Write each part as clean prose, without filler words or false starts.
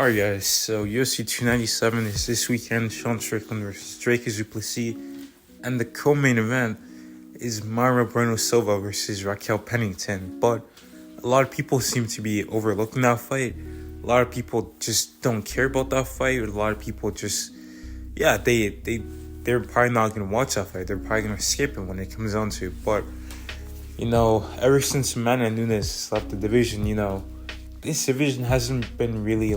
Alright guys, so UFC 297 is this weekend, Sean Strickland versus Drake Duplessis, and the co-main event is Mayra Bueno Silva versus Raquel Pennington. But a lot of people seem to be overlooking that fight. A lot of people just don't care about that fight. A lot of people just, they're probably not going to watch that fight. They're probably going to skip it when it comes down to it. But, ever since Amanda Nunes left the division, this division hasn't been really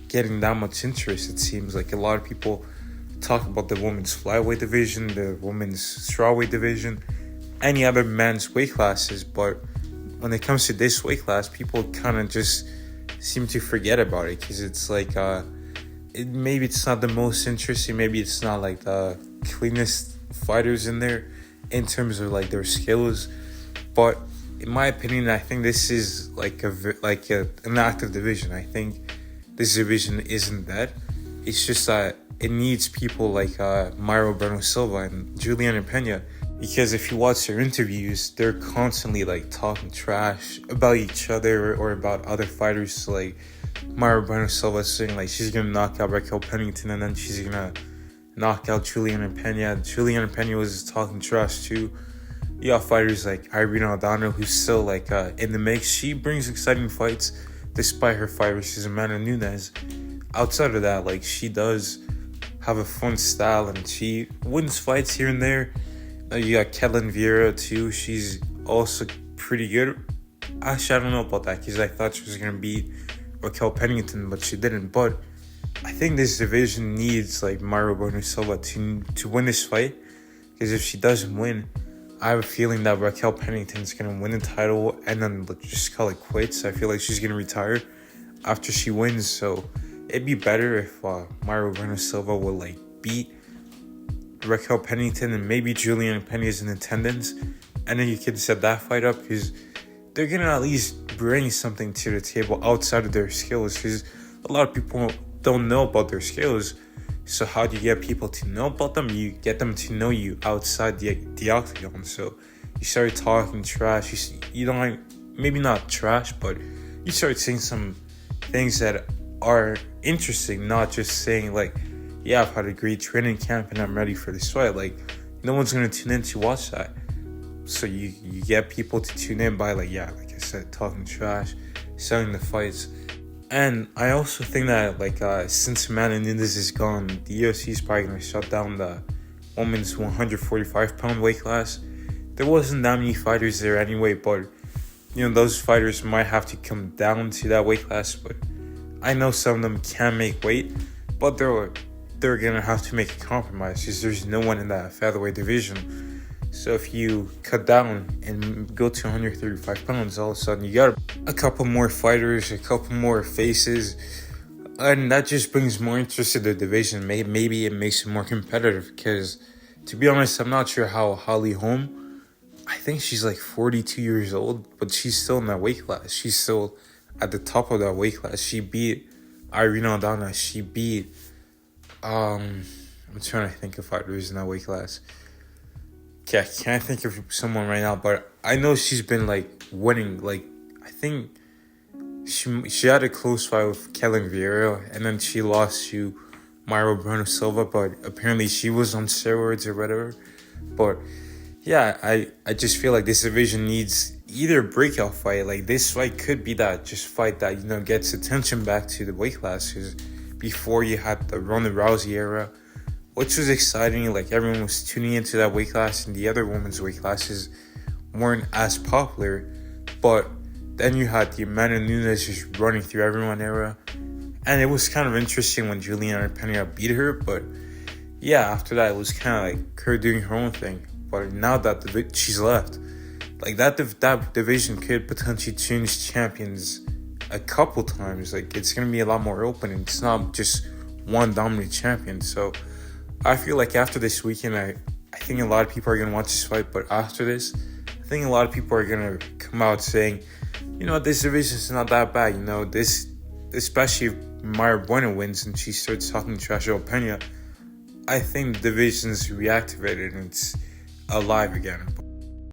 getting that much interest. It seems like a lot of people talk about the women's flyweight division, the women's strawweight division, any other men's weight classes, but when it comes to this weight class, people kind of just seem to forget about it because it's maybe it's not the most interesting, maybe it's not like the cleanest fighters in there in terms of their skills, but in my opinion, I think this is an active division. I think this division isn't dead. It's just that it needs people like Mayra Bueno Silva and Juliana Pena, because if you watch their interviews, they're constantly talking trash about each other or about other fighters. Like Mayra Bueno Silva saying she's gonna knock out Raquel Pennington and then she's gonna knock out Juliana Pena. Juliana Pena was talking trash too. You got fighters like Irene Aldana, who's still in the mix. She brings exciting fights despite her fight versus Amanda Nunes. Outside of that, she does have a fun style and she wins fights here and there. You got Ketlen Vieira too. She's also pretty good. Actually, I don't know about that because I thought she was going to beat Raquel Pennington, but she didn't. But I think this division needs Mayra Bueno Silva to win this fight, because if she doesn't win, I have a feeling that Raquel Pennington's going to win the title and then just call it quits. I feel like she's going to retire after she wins. So it'd be better if Mayra Bueno Silva will beat Raquel Pennington and maybe Juliana Pena is in attendance. And then you can set that fight up because they're going to at least bring something to the table outside of their skills, because a lot of people don't know about their skills. So how do you get people to know about them? You get them to know you outside the octagon. So you start talking trash. You don't maybe not trash, but you start saying some things that are interesting, not just saying I've had a great training camp and I'm ready for this fight. No one's gonna tune in to watch that. So you get people to tune in by like I said, talking trash, selling the fights. And I also think that since Amanda Nunes is gone, the UFC is probably going to shut down the women's 145-pound weight class. There wasn't that many fighters there anyway, but those fighters might have to come down to that weight class. But I know some of them can make weight, but they're going to have to make a compromise because there's no one in that featherweight division. So if you cut down and go to 135 pounds, all of a sudden you got a couple more fighters, a couple more faces, and that just brings more interest to the division. Maybe it makes it more competitive, because to be honest, I'm not sure how Holly Holm, I think she's 42 years old, but she's still in that weight class. She's still at the top of that weight class. She beat Irene Aldana. She beat, I'm trying to think of fighters in that weight class. I can't think of someone right now, but I know she's been winning. I think she had a close fight with Ketlen Vieira, and then she lost to Mayra Bueno Silva, but apparently she was on steroids or whatever. But yeah, I just feel like this division needs either a breakout fight. This fight could be that just fight that gets attention back to the weight classes. Before you had the Ronda Rousey era, which was exciting. Everyone was tuning into that weight class, and the other women's weight classes weren't as popular. But then you had the Amanda Nunes just running through everyone era, and it was kind of interesting when Juliana Pena beat her. But yeah, after that it was kind of her doing her own thing. But now that she's left, that division could potentially change champions a couple times. It's gonna be a lot more open, and it's not just one dominant champion. So I feel after this weekend, I think a lot of people are going to watch this fight. But after this, I think a lot of people are going to come out saying, this division is not that bad. This, especially if Mayra Bueno wins and she starts talking trash about Pena, I think the division's reactivated and it's alive again.